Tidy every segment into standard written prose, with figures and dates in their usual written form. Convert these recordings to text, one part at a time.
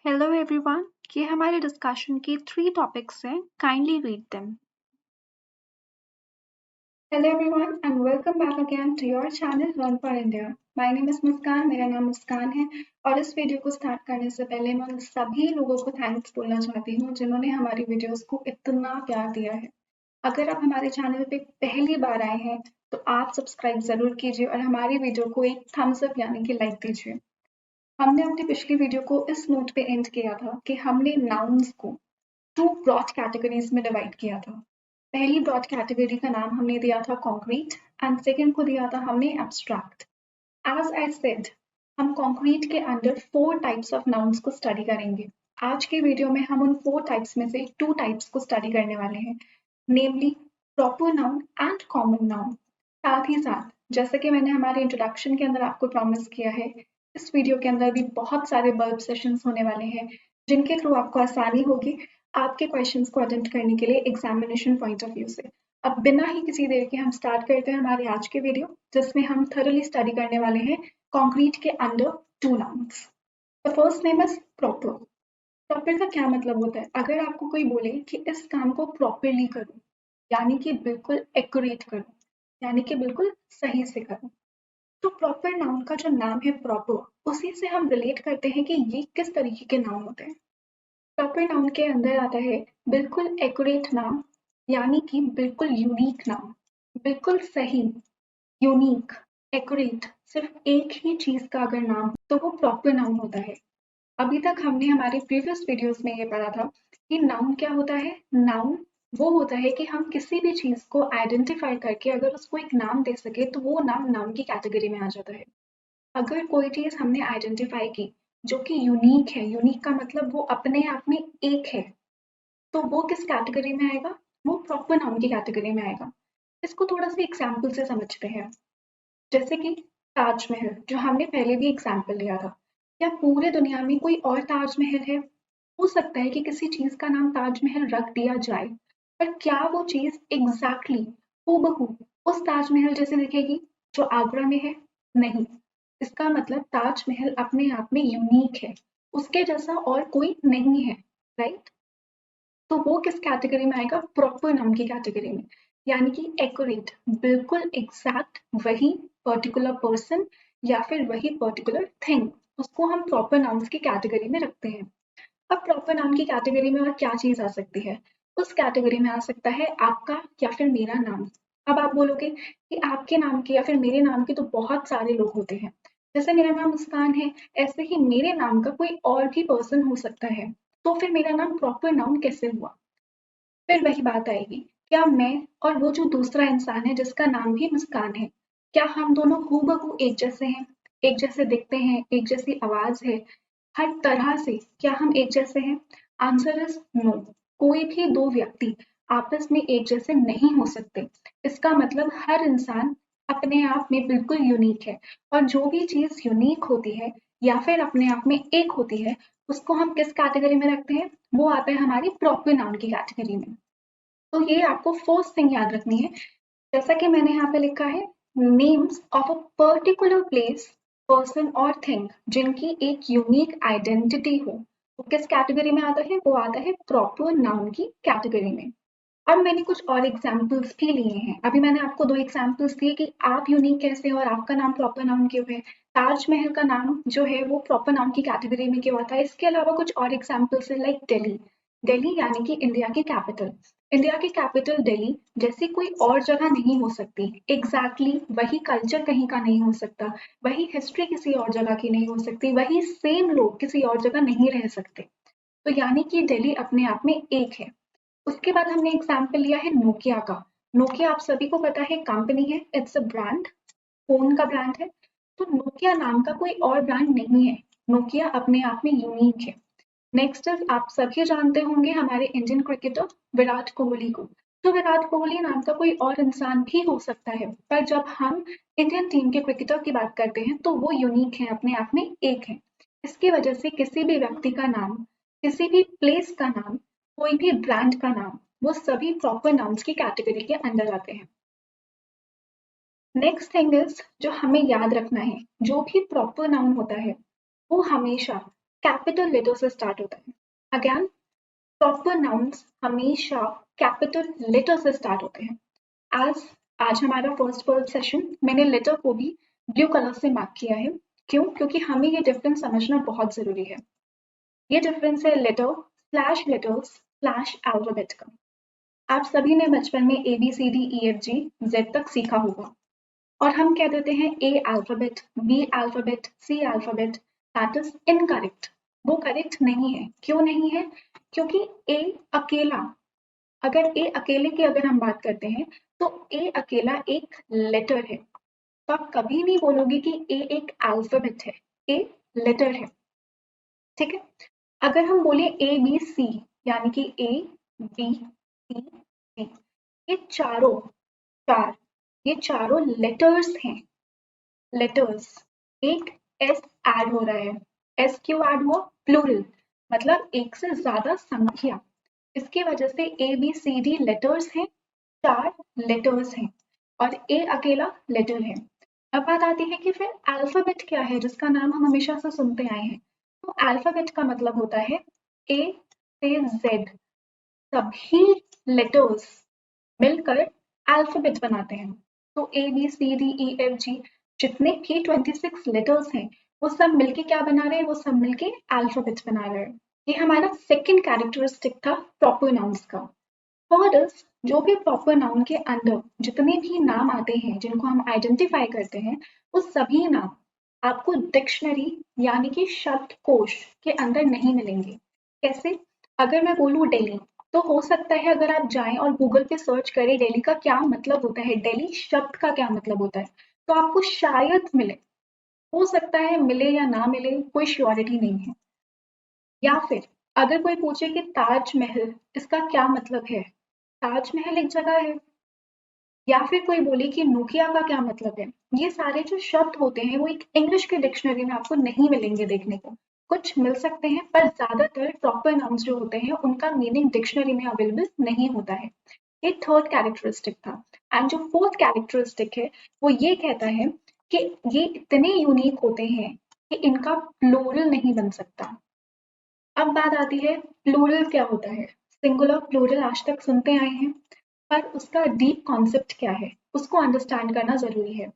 Hello everyone, ये हमारे discussion के 3 टॉपिक्स हैं. Kindly read them. Hello everyone and welcome back again to your channel Learn for India. My name is मुस्कान, मेरा नाम मुस्कान है और इस वीडियो को स्टार्ट करने से पहले मैं उन सभी लोगों को थैंक्स बोलना चाहती हूँ जिन्होंने हमारी वीडियोस को इतना प्यार दिया है. अगर आप हमारे चैनल पे पहली बार आए हैं तो आप सब्सक्राइब जरूर कीजिए और हमारी वीडियो को एक थम्स अप यानी कि लाइक दीजिए. हमने अपनी पिछली वीडियो को इस नोट पे एंड किया था कि हमने नाउन्स को 2 ब्रॉड कैटेगरीज में डिवाइड किया था. पहली ब्रॉड कैटेगरी का नाम हमने दिया था कॉन्क्रीट एंड सेकंड को दिया था हमने एब्स्ट्रैक्ट. एज आई सेड, हम कॉन्क्रीट के अंडर 4 टाइप्स ऑफ नाउन्स को स्टडी करेंगे. आज के वीडियो में हम उन 4 टाइप्स में से 2 टाइप्स को स्टडी करने वाले हैं, namely proper noun and common noun. साथ ही साथ जैसे कि मैंने हमारे इंट्रोडक्शन के अंदर आपको प्रॉमिस किया है, इस वीडियो के अंदर भी बहुत सारे वर्ब सेशंस होने वाले हैं जिनके थ्रू आपको आसानी होगी आपके क्वेश्चंस को अटेम्प्ट करने के लिए एग्जामिनेशन पॉइंट ऑफ व्यू से. अब बिना ही किसी देर के हम स्टार्ट करते हैं हमारी आज के वीडियो जिसमें हम थॉरली स्टडी करने वाले हैं कॉन्क्रीट के under 2 nouns. The first name is proper. Proper का क्या मतलब होता है? अगर आपको कोई बोले कि इस काम को प्रॉपरली करो यानी कि बिल्कुल एक्यूरेट करो, यानी कि बिल्कुल सही से करो, तो प्रॉपर नाउन का जो नाम है प्रॉपर, उसी से हम रिलेट करते हैं कि ये किस तरीके के नाउन होते हैं. प्रॉपर नाउन के अंदर आता है बिल्कुल एक्यूरेट नाम यानी कि बिल्कुल यूनिक नाम. बिल्कुल सही, यूनिक, एक्यूरेट, सिर्फ एक ही चीज का अगर नाम हो तो वो प्रॉपर नाउन होता है. अभी तक हमने हमारे प्रीवियस वीडियोस में ये पढ़ा था कि नाउन क्या होता है. नाउन वो होता है कि हम किसी भी चीज को आइडेंटिफाई करके अगर उसको एक नाम दे सके तो वो नाम नाउन की कैटेगरी में आ जाता है. अगर कोई चीज हमने आइडेंटिफाई की जो कि यूनिक है, यूनिक का मतलब वो अपने आप में एक है, तो वो किस कैटेगरी में आएगा? वो प्रॉपर नाउन की कैटेगरी में आएगा. इसको थोड़ा सा एग्जाम्पल से समझते हैं. जैसे कि ताजमहल, जो हमने पहले भी एग्जाम्पल लिया था. क्या पूरे दुनिया में कोई और ताजमहल है? हो सकता है कि किसी चीज का नाम ताजमहल रख दिया जाए, पर क्या वो चीज एग्जैक्टली हूबहू उस ताजमहल जैसे दिखेगी जो आगरा में है? नहीं. इसका मतलब ताजमहल अपने आप में यूनिक है, उसके जैसा और कोई नहीं है. राइट? तो वो किस कैटेगरी में आएगा? प्रॉपर नाउन की कैटेगरी में. यानी कि एक्यूरेट, बिल्कुल एग्जैक्ट वही पर्टिकुलर पर्सन या फिर वही पर्टिकुलर थिंग, उसको हम प्रॉपर नाउन्स की कैटेगरी में रखते हैं. अब प्रॉपर नाउन की कैटेगरी में और क्या चीज आ सकती है? उस कैटेगरी में आ सकता है आपका या फिर मेरा नाम. अब आप बोलोगे कि आपके नाम के या फिर मेरे नाम के तो बहुत सारे लोग होते हैं. जैसे मेरा नाम मुस्कान है, ऐसे ही मेरे नाम का कोई और भी पर्सन हो सकता है. तो फिर मेरा नाम प्रॉपर नाउन कैसे हुआ? फिर वही बात आएगी, क्या मैं और वो जो दूसरा इंसान है जिसका नाम भी मुस्कान है, क्या हम दोनों हूबहू एक जैसे हैं? एक जैसे दिखते हैं, एक जैसी आवाज है, हर तरह से क्या हम एक जैसे हैं? Answer is no. कोई भी 2 व्यक्ति आपस में एक जैसे नहीं हो सकते. इसका मतलब हर इंसान अपने आप में बिल्कुल यूनिक है, और जो भी चीज यूनिक होती है या फिर अपने आप में एक होती है, उसको हम किस कैटेगरी में रखते हैं? वो आता है हमारी प्रॉपर नाउन की कैटेगरी में. तो ये आपको फर्स्ट थिंग याद रखनी है. जैसा कि मैंने यहाँ पे लिखा है, names of a particular place, person और थिंग जिनकी एक यूनिक आइडेंटिटी हो, वो किस कैटेगरी में आता है? वो आता है प्रॉपर नाउन की कैटेगरी में. अब मैंने कुछ और एग्जाम्पल्स भी लिए हैं. अभी मैंने आपको 2 एग्जाम्पल्स दिए कि आप यूनिक कैसे हो और आपका नाम प्रॉपर नाउन क्यों है. ताजमहल का नाम जो है वो प्रॉपर नाउन की कैटेगरी में क्यों आता है. इसके अलावा कुछ और एग्जाम्पल्स है लाइक दिल्ली. दिल्ली यानी कि इंडिया की कैपिटल. इंडिया की कैपिटल दिल्ली जैसी कोई और जगह नहीं हो सकती. एग्जैक्टली वही कल्चर कहीं का नहीं हो सकता, वही हिस्ट्री किसी और जगह की नहीं हो सकती, वही सेम लोग किसी और जगह नहीं रह सकते. तो यानी कि दिल्ली अपने आप में एक है. उसके बाद हमने एग्जाम्पल लिया है नोकिया का. नोकिया आप सभी को पता है कंपनी है, इट्स अ ब्रांड, फोन का ब्रांड है. तो नोकिया नाम का कोई और ब्रांड नहीं है. नोकिया अपने आप में यूनिक है. नेक्स्ट इज, आप सभी जानते होंगे हमारे इंडियन क्रिकेटर विराट कोहली को. तो विराट कोहली नाम का कोई और इंसान भी हो सकता है, पर जब हम इंडियन टीम के क्रिकेटर की बात करते हैं तो वो यूनिक है, अपने आप में एक है. इसकी वजह से किसी भी व्यक्ति का नाम, किसी भी प्लेस का नाम, कोई भी ब्रांड का नाम, वो सभी प्रॉपर नाउन्स की कैटेगरी के अंदर आते हैं. नेक्स्ट थिंग इज, जो हमें याद रखना है, जो भी प्रॉपर नाउन होता है वो हमेशा कैपिटल लेटर से स्टार्ट होता है। अगेन प्रॉपर नाउन्स हमेशा कैपिटल लेटर से स्टार्ट होते हैं। आज हमारा फर्स्ट वर्ड सेशन, मैंने लेटर को भी ब्लू कलर से मार्क किया है। क्यों? क्योंकि हमें ये डिफरेंस समझना बहुत जरूरी है। ये डिफरेंस है letter slash letters slash alphabet का। आप सभी ने बचपन में ABCDEFG Z तक सीखा होगा और हम कह देते हैं A alphabet, B alphabet, C alphabet. That is incorrect. वो करेक्ट नहीं है। क्यों नहीं है? क्योंकि A अकेला, अगर A अकेले की अगर हम बात करते हैं तो A अकेला एक लेटर है। तो आप कभी नहीं बोलोगे कि A एक अल्फाबेट है। A लेटर है। ठीक है। अगर हम बोले ABC यानी कि ABCD, ये चारों लेटर्स हैं। लेटर्स। एक S ऐड हो रहा है। S क्यों ऐड हुआ? प्लूरल, मतलब एक से ज्यादा संख्या। इसकी वजह से ABCD लेटर्स हैं, 4 लेटर्स हैं और A अकेला लेटर है। अब बात आती है कि फिर अल्फाबेट क्या है, जिसका नाम हम हमेशा से सुनते आए हैं। तो अल्फाबेट का मतलब होता है A से Z सभी लेटर्स मिलकर अल्फाबेट बनाते हैं। तो ABCDEFG जितने भी 26 लेटर्स हैं वो सब मिलके क्या बना रहे हैं? वो सब मिलके अल्फाबेट बना रहे हैं। ये हमारा सेकंड कैरेक्टरिस्टिक था प्रॉपर नाउन्स का। थर्ड इज, जो भी प्रॉपर नाउन के अंदर जितने भी नाम आते हैं जिनको हम आइडेंटिफाई करते हैं, वो सभी नाम आपको डिक्शनरी यानी कि शब्दकोश के अंदर नहीं मिलेंगे। कैसे? अगर मैं बोलूं दिल्ली, तो हो सकता है अगर आप जाएं और गूगल पे सर्च करें दिल्ली का क्या मतलब होता है, दिल्ली शब्द का क्या मतलब होता है, तो आपको शायद मिले। हो सकता है मिले या ना मिले, कोई श्योरिटी नहीं है। या फिर अगर कोई पूछे कि ताजमहल इसका क्या मतलब है, ताजमहल एक जगह है। या फिर कोई बोले कि नोकिया का क्या मतलब है, ये सारे जो शब्द होते हैं वो एक इंग्लिश के डिक्शनरी में आपको नहीं मिलेंगे देखने को। कुछ मिल सकते हैं पर ज्यादातर प्रॉपर नाउन्स जो होते हैं उनका मीनिंग डिक्शनरी में अवेलेबल नहीं होता है। ये थर्ड कैरेक्टरिस्टिक था। एंड जो फोर्थ कैरेक्टरिस्टिक है वो ये कहता है कि ये इतने यूनिक होते हैं कि इनका प्लूरल नहीं बन सकता। अब बात आती है प्लूरल क्या होता है। सिंगुलर प्लूरल आज तक सुनते आए हैं, पर उसका डीप कॉन्सेप्ट क्या है उसको अंडरस्टैंड करना जरूरी है।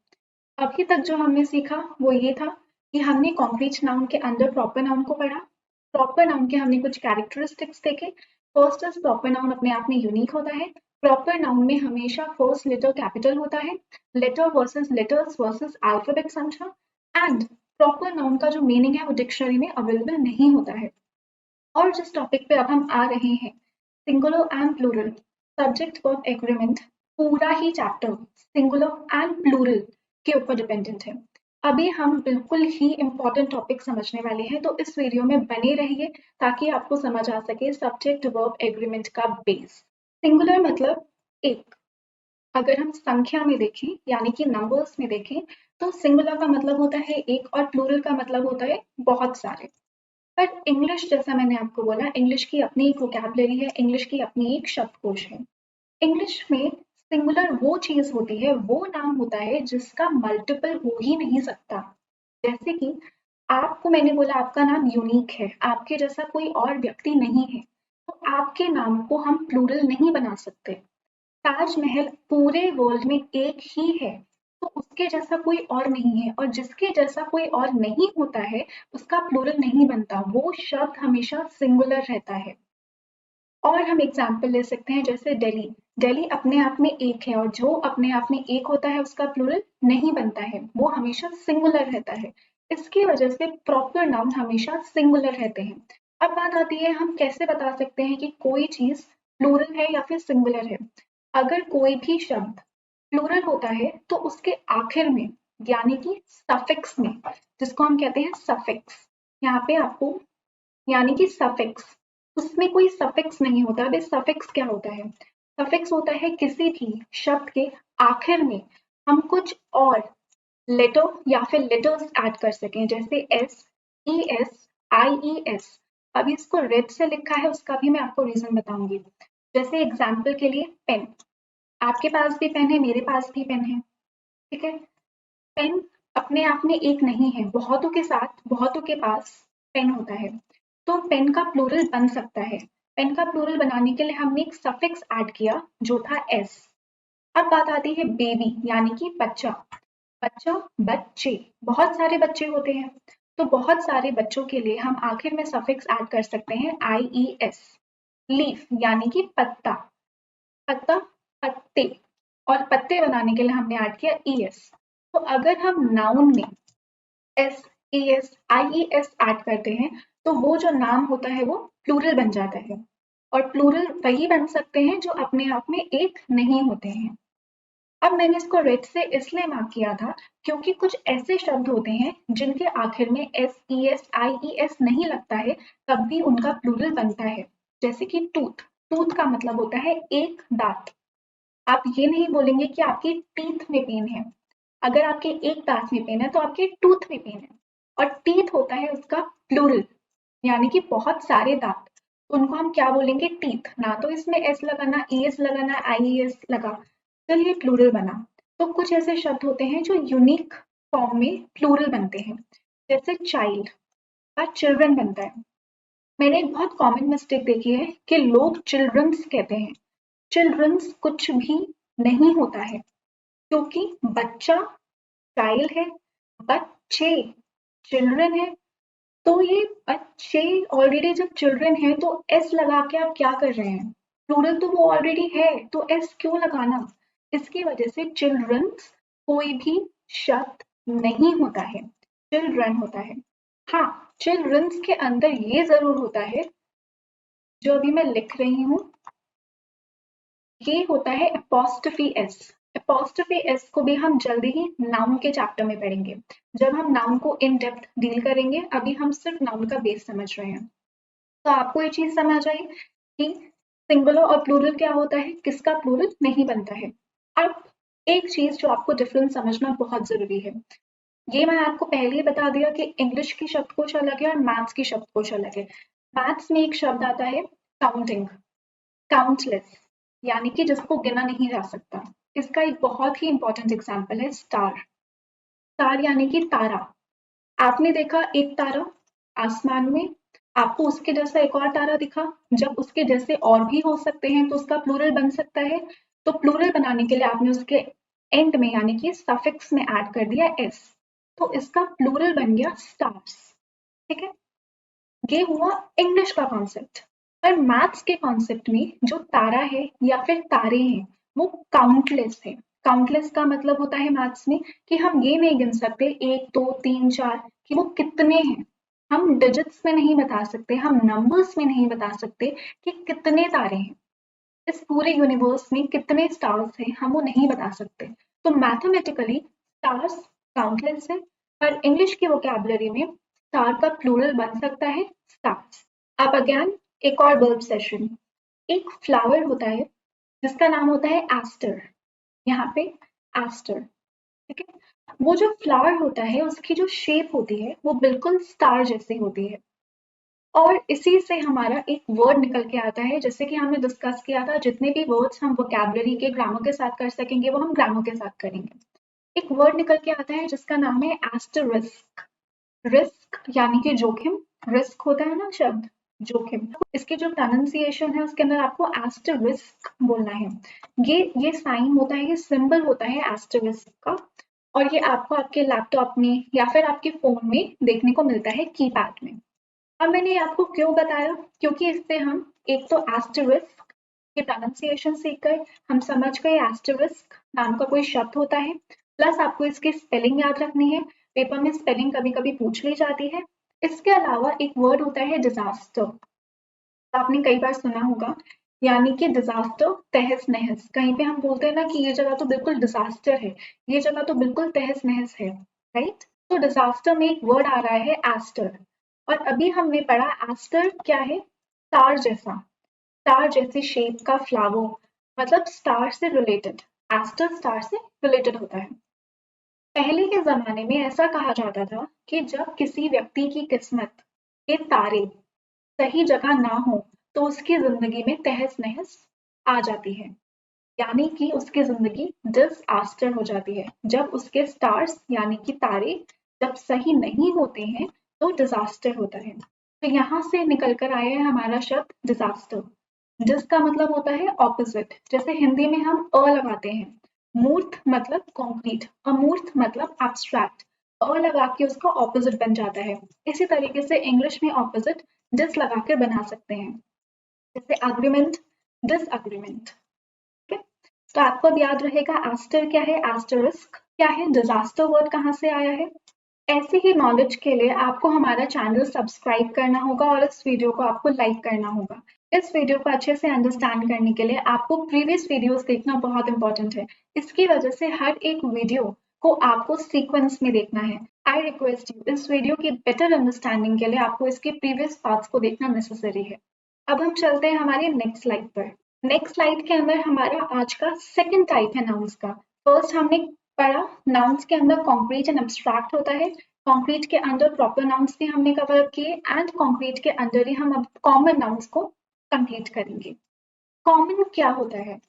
अभी तक जो हमने सीखा वो ये था कि हमने कॉन्क्रीट नाउन के अंदर प्रॉपर नाउन को पढ़ा। प्रॉपर नाउन के हमने कुछ कैरेक्टरिस्टिक्स देखे। फर्स्ट इज प्रॉपर नाउन अपने आप में यूनिक होता है। प्रॉपर नाउन में हमेशा फर्स्ट लेटर कैपिटल होता है। Letter versus letters versus alphabet समझा। एंड प्रॉपर नाउन का जो मीनिंग है वो डिक्शनरी में अवेलेबल नहीं होता है। और जिस टॉपिक पे अब हम आ रहे हैं, singular and plural, subject verb agreement, पूरा ही चैप्टर सिंगुलर एंड प्लूरल के ऊपर डिपेंडेंट है। अभी हम बिल्कुल ही इम्पोर्टेंट टॉपिक समझने वाले हैं, तो इस वीडियो में बने रहिए ताकि आपको समझ आ सके सब्जेक्ट वर्ब एग्रीमेंट का बेस। सिंगुलर मतलब एक। अगर हम संख्या में देखें यानी कि नंबर्स में देखें, तो सिंगुलर का मतलब होता है एक और प्लूरल का मतलब होता है बहुत सारे। पर इंग्लिश, जैसा मैंने आपको बोला, इंग्लिश की अपनी एक वोकैबुलरी है, इंग्लिश की अपनी एक शब्दकोश है। इंग्लिश में सिंगुलर वो चीज होती है, वो नाम होता है जिसका मल्टीपल हो ही नहीं सकता। जैसे कि आपको मैंने बोला आपका नाम यूनिक है, आपके जैसा कोई और व्यक्ति नहीं है, तो आपके नाम को हम प्लूरल नहीं बना सकते। ताजमहल पूरे वर्ल्ड में एक ही है, तो उसके जैसा कोई और नहीं है, और जिसके जैसा कोई और नहीं होता है उसका प्लूरल नहीं बनता, वो शब्द हमेशा सिंगुलर रहता है। और हम एग्जाम्पल ले सकते हैं जैसे दिल्ली। दिल्ली अपने आप में एक है और जो अपने आप में एक होता है उसका प्लूरल नहीं बनता है, वो हमेशा सिंगुलर रहता है। इसकी वजह से प्रॉपर नाउन हमेशा सिंगुलर रहते हैं। अब बात आती है हम कैसे बता सकते हैं कि कोई चीज प्लूरल है या फिर सिंगुलर है। अगर कोई भी शब्द प्लूरल होता है तो उसके आखिर में यानी कि सफिक्स में, जिसको हम कहते हैं सफिक्स, यहाँ पे आपको यानी कि सफिक्स, उसमें कोई सफिक्स नहीं होता। अब सफिक्स क्या होता है? सफिक्स होता है किसी भी शब्द के आखिर में हम कुछ और लेटर या फिर लेटर्स ऐड कर सकें, जैसे एस, ई एस, आई ई एस। अभी इसको रेड से लिखा है उसका भी मैं आपको रीजन बताऊंगी। जैसे एग्जाम्पल के लिए पेन, आपके पास भी पेन है, मेरे पास भी पेन है, ठीक है। पेन अपने आप में एक नहीं है, बहुतों के साथ बहुतों के पास पेन होता है। तो पेन का प्लूरल बन सकता है। पेन का प्लूरल बनाने के लिए हमने एक सफिक्स ऐड किया जो था एस। अब बात आती है बेबी यानी कि बच्चा। बच्चा, बच्चे, बहुत सारे बच्चे होते हैं, तो बहुत सारे बच्चों के लिए हम आखिर में सफिक्स ऐड कर सकते हैं IES। लीफ यानी कि पत्ता, पत्ता, पत्ते, और पत्ते बनाने के लिए हमने ऐड किया ES। तो अगर हम नाउन में SES IES ऐड करते हैं तो वो जो नाम होता है वो प्लूरल बन जाता है, और प्लूरल वही बन सकते हैं जो अपने आप में एक नहीं होते हैं। अब मैंने इसको रेड से इसलिए मार्क किया था क्योंकि कुछ ऐसे शब्द होते हैं जिनके आखिर में SES IES नहीं लगता है, तब भी उनका प्लूरल बनता है। जैसे कि टूथ, टूथ का मतलब होता है एक दांत। आप ये नहीं बोलेंगे कि आपकी टीथ में पेन है। अगर आपके एक दांत में पेन है तो आपके टूथ में पेन है, और टीथ होता है उसका प्लूरल, यानी कि बहुत सारे दांत। उनको हम क्या बोलेंगे? टीथ। ना तो इसमें एस लगा, ना ES लगा, ना IES लगा, चलिए प्लूरल बना। तो कुछ ऐसे शब्द होते हैं जो यूनिक फॉर्म में प्लूरल बनते हैं, जैसे चाइल्ड का चिल्ड्रन बनता है। मैंने एक बहुत कॉमन मिस्टेक देखी है कि लोग चिल्ड्रंस कहते हैं। चिल्ड्रंस कुछ भी नहीं होता है, क्योंकि बच्चा चाइल्ड है, बच्चे चिल्ड्रन है। तो ये बच्चे ऑलरेडी जब चिल्ड्रन है तो एस लगा के आप क्या कर रहे हैं? प्लूरल तो वो ऑलरेडी है, तो एस क्यों लगाना? इसकी वजह से चिल्ड्रंस कोई भी शब्द नहीं होता है, चिल्ड्रन होता है। हाँ, चिल्ड्रंस के अंदर ये जरूर होता है, जो अभी मैं लिख रही हूँ, ये होता है एपोस्ट्रोफी एस। एपोस्ट्रोफी एस को भी हम जल्दी ही नाउन के चैप्टर में पढ़ेंगे, जब हम नाउन को इन डेप्थ डील करेंगे। अभी हम सिर्फ नाउन का बेस समझ रहे हैं। तो आपको ये चीज समझ आई कि सिंगुलर और प्लूरल क्या होता है, किसका प्लूरल नहीं बनता है। अब एक चीज जो आपको डिफरेंस समझना बहुत जरूरी है, ये मैं आपको पहले ही बता दिया कि इंग्लिश की शब्दकोश अलग है और मैथ्स की शब्दकोश अलग है। मैथ्स में एक शब्द आता है काउंटिंग, काउंटलेस, यानी कि जिसको गिना नहीं जा सकता। इसका एक बहुत ही इंपॉर्टेंट एग्जाम्पल है स्टार। स्टार यानी कि तारा। आपने देखा एक तारा आसमान में, आपको उसके जैसा एक और तारा दिखा, जब उसके जैसे और भी हो सकते हैं तो उसका प्लूरल बन सकता है। तो प्लूरल बनाने के लिए आपने उसके एंड में यानी कि सफिक्स में ऐड कर दिया एस, तो इसका प्लूरल बन गया स्टार्स। ठीक है, ये हुआ इंग्लिश का कॉन्सेप्ट। पर मैथ्स के कॉन्सेप्ट में जो तारा है या फिर तारे हैं वो काउंटलेस है। काउंटलेस का मतलब होता है मैथ्स में कि हम ये नहीं गिन सकते 1 2 3 4 कि वो कितने हैं। हम डिजिट्स में नहीं बता सकते, हम नंबर्स में नहीं बता सकते कि कितने तारे हैं, इस पूरे यूनिवर्स में कितने स्टार्स हैं हम वो नहीं बता सकते। तो मैथमेटिकली स्टार्स काउंटलेस है, पर इंग्लिश की वोकैबुलरी में स्टार का प्लूरल बन सकता है स्टार्स। अब अगेन एक और वर्ब सेशन। एक फ्लावर होता है जिसका नाम होता है एस्टर, यहाँ पे एस्टर। ठीक है, वो जो फ्लावर होता है उसकी जो शेप होती है वो बिल्कुल स्टार जैसी होती है, और इसी से हमारा एक वर्ड निकल के आता है। जैसे कि हमने डिस्कस किया था, जितने भी वर्ड्स हम वोकैबुलरी के ग्रामर के साथ कर सकेंगे वो हम ग्रामर के साथ करेंगे। एक वर्ड निकल के आता है जिसका नाम है एस्टरिस्क। रिस्क यानी कि जोखिम, रिस्क होता है ना शब्द, जोखिम। इसकी जो प्रोनाउंसिएशन है उसके अंदर आपको एस्टरिस्क बोलना है। ये साइन होता है, ये सिंबल होता है एस्टरिस्क का, और ये आपको आपके लैपटॉप में या फिर आपके फोन में देखने को मिलता है कीपैड में। अब मैंने आपको क्यों बताया, क्योंकि इससे हम एक तो एस्टरिस्क की प्रोनाउंसिएशन सीख गए, हम समझ गए एस्टरिस्क नाम का कोई शब्द होता है, प्लस आपको इसकी स्पेलिंग याद रखनी है, पेपर में स्पेलिंग कभी कभी पूछ ली जाती है। इसके अलावा एक वर्ड होता है डिजास्टर, आपने कई बार सुना होगा, यानी कि डिजास्टर तहस नहस। कहीं पे हम बोलते हैं ना कि ये जगह तो बिल्कुल डिजास्टर है, ये जगह तो बिल्कुल तहस नहस है, राइट। तो डिजास्टर में एक वर्ड आ रहा है एस्टर, और अभी हमने पढ़ा एस्टर क्या है, स्टार जैसा, स्टार जैसे शेप का फ्लावर, मतलब स्टार से रिलेटेड। एस्टर स्टार से रिलेटेड होता है। पहले के जमाने में ऐसा कहा जाता था कि जब किसी व्यक्ति की किस्मत के तारे सही जगह ना हो तो उसकी जिंदगी में तहस नहस आ जाती है, यानी कि उसकी जिंदगी डिसआस्टर हो जाती है। जब उसके स्टार्स यानी कि तारे जब सही नहीं होते हैं तो डिजास्टर होता है। तो यहाँ से निकल कर आया है हमारा शब्द डिजास्टर। जिसका मतलब होता है ऑपोजिट। जैसे हिंदी में हम अ लगाते हैं, मूर्त मतलब कंक्रीट, अमूर्त मतलब एब्स्ट्रैक्ट, अ लगा के उसका ऑपोजिट बन जाता है। इसी तरीके से इंग्लिश में ऑपोजिट डिस लगा के बना सकते हैं, जैसे अग्रीमेंट, डिसअग्रीमेंट। ठीक है, तो आपको अब याद रहेगा एस्टर क्या है, एस्टरिस्क क्या है, डिजास्टर वर्ड कहाँ से आया है। ऐसे ही नॉलेज के लिए आपको हमारा चैनल सब्सक्राइब करना होगा और इस वीडियो को आपको लाइक करना होगा। इस वीडियो को अच्छे से अंडरस्टैंड करने के लिए आपको प्रीवियस वीडियोस देखना बहुत इंपॉर्टेंट है। इसकी वजह से हर एक वीडियो को आपको सीक्वेंस में देखना है। आई रिक्वेस्ट यू, इस वीडियो की बेटर अंडरस्टैंडिंग के लिए आपको इसके प्रीवियस पार्ट्स को देखना नेसेसरी है। अब हम चलते हैं हमारी नेक्स्ट स्लाइड पर। नेक्स्ट स्लाइड के अंदर हमारा आज का सेकंड टाइप है नाउन्स का। फर्स्ट हमने पढ़ा नाउन्स के अंदर कॉन्क्रीट एंड एब्स्ट्रैक्ट होता है, कॉन्क्रीट के अंदर प्रॉपर नाउन्स भी हमने कवर किए एंड कॉन्क्रीट के अंदर ही हम अब कॉमन नाउन्स को कंप्लीट करेंगे। कॉमन क्या होता है?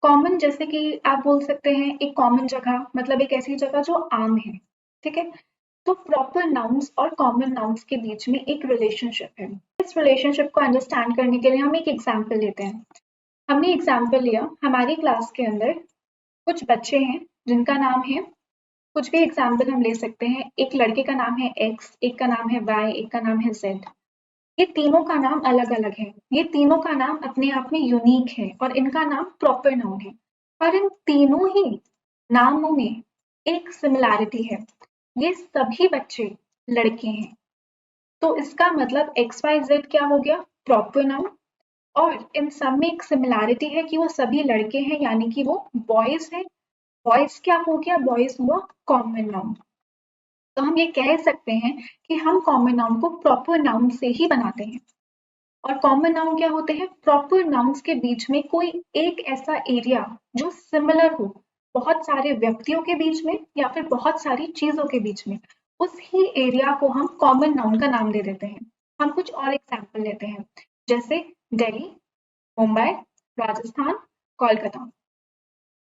कॉमन जैसे कि आप बोल सकते हैं एक कॉमन जगह, मतलब एक ऐसी जगह जो आम है। ठीक है, तो प्रॉपर नाउन्स और कॉमन नाउन्स के बीच में एक रिलेशनशिप है। इस रिलेशनशिप को अंडरस्टैंड करने के लिए हम एक एग्जाम्पल लेते हैं। हमने एग्जाम्पल लिया, हमारी क्लास के अंदर कुछ बच्चे हैं जिनका नाम है, कुछ भी एग्जाम्पल हम ले सकते हैं। एक लड़के का नाम है एक्स, एक का नाम है वाई, एक का नाम है जेड। ये तीनों का नाम अलग अलग है, ये तीनों का नाम अपने आप में यूनिक है और इनका नाम प्रॉपर नाउन है। और इन तीनों ही नामों में एक सिमिलैरिटी है, ये सभी बच्चे लड़के हैं। तो इसका मतलब एक्स वाई जेड क्या हो गया, प्रॉपर नाउन। और इन सब में एक सिमिलैरिटी है कि वो सभी लड़के हैं, यानी कि वो बॉयज हैं। बॉयज क्या हो गया, बॉयज हुआ कॉमन नाउन। तो हम ये कह सकते हैं कि हम कॉमन नाउन को प्रॉपर नाउन से ही बनाते हैं। और कॉमन नाउन क्या होते हैं, प्रॉपर नाउन्स के बीच में कोई एक ऐसा एरिया जो सिमिलर हो, बहुत सारे व्यक्तियों के बीच में या फिर बहुत सारी चीजों के बीच में, उस ही एरिया को हम कॉमन नाउन का नाम दे देते हैं। हम कुछ और एग्जाम्पल लेते हैं, जैसे दिल्ली, मुंबई, राजस्थान, कोलकाता।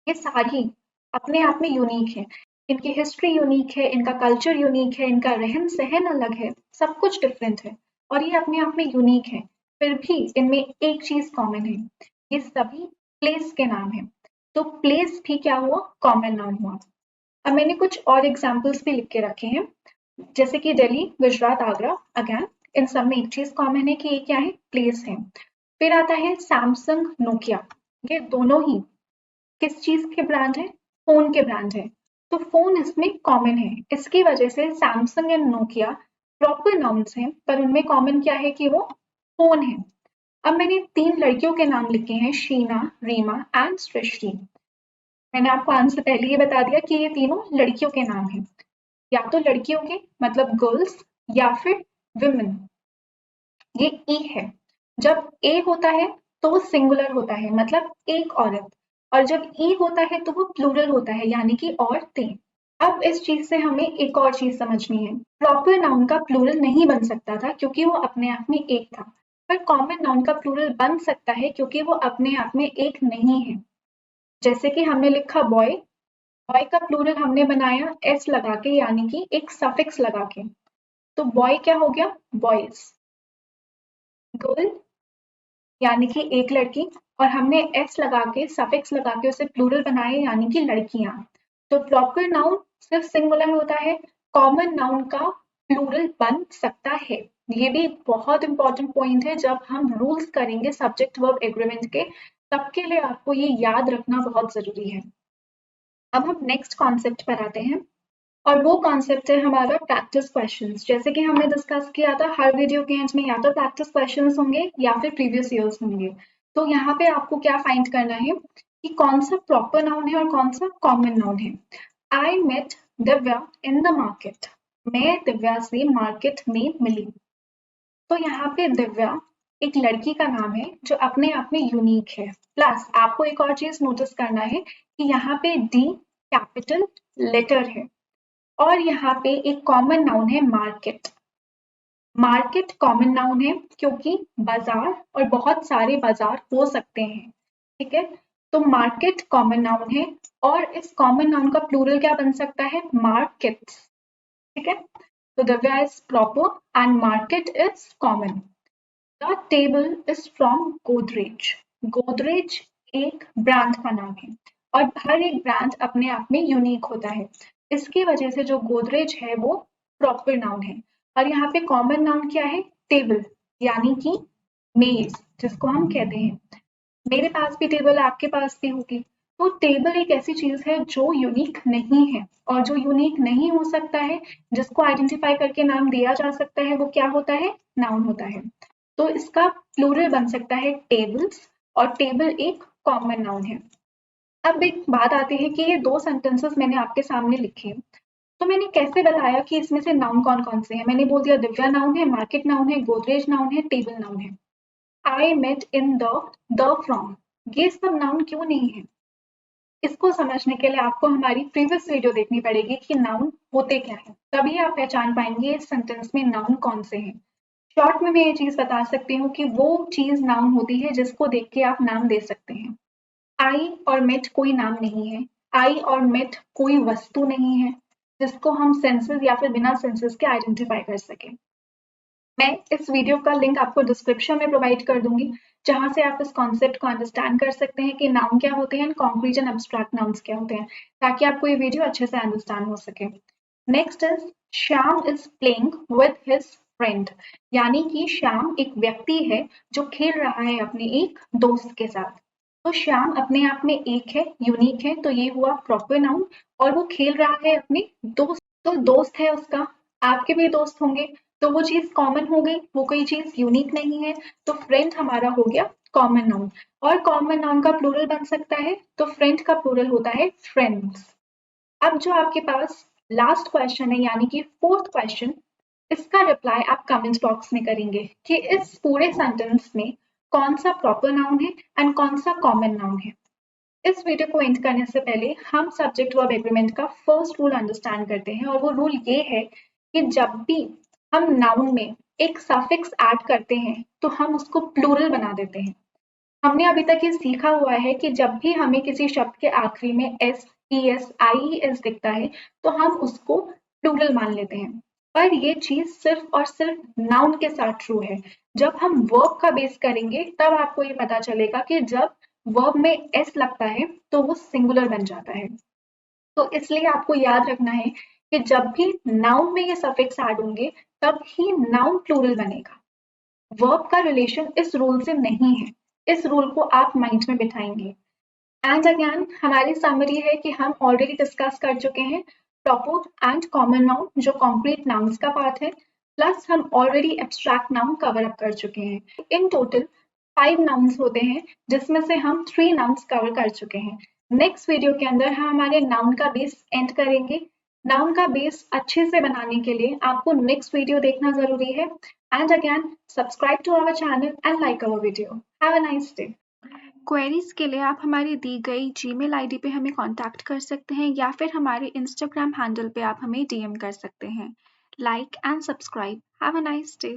ये सारी अपने आप में यूनिक है, इनकी हिस्ट्री यूनिक है, इनका कल्चर यूनिक है, इनका रहन सहन अलग है, सब कुछ डिफरेंट है और ये अपने आप में यूनिक है। फिर भी इनमें एक चीज कॉमन है, ये सभी प्लेस के नाम है। तो प्लेस भी क्या हुआ, कॉमन नाम हुआ। अब मैंने कुछ और एग्जाम्पल्स भी लिख के रखे हैं, जैसे कि दिल्ली, गुजरात, आगरा। अगेन इन सब में एक चीज कॉमन है कि ये क्या है, प्लेस है। फिर आता है सैमसंग, नोकिया। ये दोनों ही किस चीज के ब्रांड है, फोन के ब्रांड है। तो फोन इसमें कॉमन है, इसकी वजह से Samsung and Nokia proper nouns हैं, पर उनमें कॉमन क्या है कि वो फोन है। अब मैंने तीन लड़कियों के नाम लिखे हैं, शीना, रीमा एंड सृष्टि। मैंने आपको आंसर पहले ही बता दिया कि ये तीनों लड़कियों के नाम हैं, या तो लड़कियों के मतलब गर्ल्स या फिर विमेन। ये ई है, जब ए होता है तो वो सिंगुलर होता है, मतलब एक औरत, और जब ई होता है तो वो प्लूरल होता है, यानी कि औरतें। अब इस चीज से हमें एक और चीज समझनी है, प्रॉपर नाउन का प्लूरल नहीं बन सकता था क्योंकि वो अपने आप में एक था, पर कॉमन नाउन का प्लूरल बन सकता है क्योंकि वो अपने आप में एक नहीं है। जैसे कि हमने लिखा बॉय, बॉय का प्लूरल हमने बनाया एस लगा के, यानी कि एक सफिक्स लगा के। तो बॉय क्या हो गया, बॉयज। गर्ल यानी कि एक लड़की, और हमने एस लगा के सफिक्स लगा के उसे प्लूरल बनाए, यानी कि लड़कियां। तो प्रॉपर नाउन सिर्फ सिंगुलर होता है, कॉमन नाउन का प्लूरल बन सकता है। ये भी बहुत इंपॉर्टेंट पॉइंट है, जब हम रूल्स करेंगे सब्जेक्ट वर्ब एग्रीमेंट के, तब के लिए आपको ये याद रखना बहुत जरूरी है। अब हम नेक्स्ट कॉन्सेप्ट पर आते हैं, और वो कॉन्सेप्ट है हमारा प्रैक्टिस क्वेश्चंस। जैसे कि हमने डिस्कस किया था, हर वीडियो के एंड में या तो प्रैक्टिस क्वेश्चंस होंगे या फिर प्रीवियस ईयर्स होंगे। तो यहाँ पे आपको क्या फाइंड करना है कि कौन सा प्रॉपर नाउन है और कौन सा कॉमन नाउन है। I met Divya in the market, मैं दिव्या से मार्केट में मिली। तो यहाँ पे दिव्या एक लड़की का नाम है जो अपने आप में यूनिक है। प्लस आपको एक और चीज नोटिस करना है कि यहाँ पे डी कैपिटल लेटर है, और यहाँ पे एक कॉमन नाउन है मार्केट। मार्केट कॉमन नाउन है क्योंकि बाजार और बहुत सारे बाजार हो सकते हैं। ठीक है, तो मार्केट कॉमन नाउन है, और इस कॉमन नाउन का प्लूरल क्या बन सकता है, मार्केट्स। ठीक है, तो Divya is proper and market is common. The table is from Godrej. Godrej एक ब्रांड का नाम है और हर एक ब्रांड अपने आप में यूनिक होता है। इसकी वजह से जो गोदरेज है वो प्रॉपर नाउन है। और यहाँ पे कॉमन नाउन क्या है? टेबल, यानी कि मेज जिसको हम कहते हैं। मेरे पास भी टेबल, आपके पास भी होगी। तो टेबल एक ऐसी चीज है जो यूनिक नहीं है, और जो यूनिक नहीं हो सकता है, जिसको आइडेंटिफाई करके नाम दिया जा सकता है, वो क्या होता है? नाउन होता है। तो इसका प्लूरल बन सकता है टेबल्स, और टेबल एक कॉमन नाउन है। अब एक बात आती है कि ये दो सेंटेंसेस मैंने आपके सामने लिखे, तो मैंने कैसे बताया कि इसमें से नाउन कौन कौन से हैं? मैंने बोल दिया दिव्या नाउन है, मार्केट नाउन है, गोदरेज नाउन है, टेबल नाउन है। I met in the from, ये सब नाउन क्यों नहीं है? इसको समझने के लिए आपको हमारी प्रीवियस वीडियो देखनी पड़ेगी कि नाउन होते क्या है, तभी आप पहचान पाएंगे इस सेंटेंस में नाउन कौन से हैं। शॉर्ट में मैं ये चीज बता सकती हूँ कि वो चीज नाउन होती है जिसको देख के आप नाम दे सकते हैं। आई और मेट कोई नाम नहीं है। आई और मेट कोई वस्तु नहीं है जिसको हम सेंसेस या फिर बिना सेंसेस के आइडेंटिफाई कर सके। मैं इस वीडियो का लिंक आपको डिस्क्रिप्शन में प्रोवाइड कर दूंगी, जहां से आप इस कॉन्सेप्ट को अंडरस्टैंड कर सकते हैं कि नाउन क्या होते हैं, कॉन्क्रीट एंड एब्स्ट्रैक्ट नाउन्स क्या होते हैं, ताकि आपको ये वीडियो अच्छे से अंडरस्टैंड हो सके। Next is Shyam is playing with his friend, यानी कि श्याम एक व्यक्ति है जो खेल रहा है अपने एक दोस्त के साथ। तो श्याम अपने आप में एक है, यूनिक है, तो ये हुआ प्रॉपर नाउन। और वो खेल रहा है अपने दोस्त, तो दोस्त है उसका, आपके भी दोस्त होंगे, तो वो चीज कॉमन हो गई, वो कोई चीज यूनिक नहीं है। तो फ्रेंड हमारा हो गया कॉमन नाउन, और कॉमन नाउन का प्लूरल बन सकता है, तो फ्रेंड का प्लूरल होता है फ्रेंड्स। अब जो आपके पास लास्ट क्वेश्चन है, यानी कि फोर्थ क्वेश्चन, इसका रिप्लाई आप कमेंट बॉक्स में करेंगे कि इस पूरे सेंटेंस में कौन सा प्रॉपर नाउन है एंड कौन सा कॉमन नाउन है। इस वीडियो को एंड करने से पहले हम सब्जेक्ट वर्ब एग्रीमेंट का फर्स्ट रूल अंडरस्टैंड करते हैं, और वो रूल ये है कि जब भी हम नाउन में एक सफिक्स ऐड करते हैं तो हम उसको प्लूरल बना देते हैं। हमने अभी तक ये सीखा हुआ है कि जब भी हमें किसी शब्द के आखिरी में एस, ई एस, आई ई एस दिखता है तो हम उसको प्लूरल मान लेते हैं। पर ये चीज सिर्फ और सिर्फ नाउन के साथ ट्रू है। जब हम वर्ब का बेस करेंगे तब आपको ये पता चलेगा कि जब वर्ब में एस लगता है तो वो सिंगुलर बन जाता है। तो इसलिए आपको याद रखना है कि जब भी नाउन में ये सफिक्स ऐड होंगे तब ही नाउन प्लूरल बनेगा। वर्ब का रिलेशन इस रूल से नहीं है, इस रूल को आप माइंड में बिठाएंगे। एंड अगेन हमारी समरी है कि हम ऑलरेडी डिस्कस कर चुके हैं प्रॉपर एंड कॉमन नाउन, जो कॉम्प्लीट नाउन्स का पार्ट है, प्लस हम already abstract noun cover up कर चुके हैं। इन टोटल 5 नाउन्स होते हैं, जिसमें से हम 3 नाउन्स कवर कर चुके हैं। नेक्स्ट वीडियो के अंदर हम हमारे नाउन का बेस एंड करेंगे। नाउन का बेस अच्छे से बनाने के लिए आपको नेक्स्ट वीडियो देखना जरूरी है। And again subscribe to our channel and like our video. Have a nice day. Queries के लिए आप हमारी दी गई जीमेल आईडी पे हमें कांटेक्ट कर सकते हैं, या फिर हमारे इंस्टाग्राम हैंडल पे आप हमें डीएम कर सकते हैं। Like and subscribe. Have a nice day.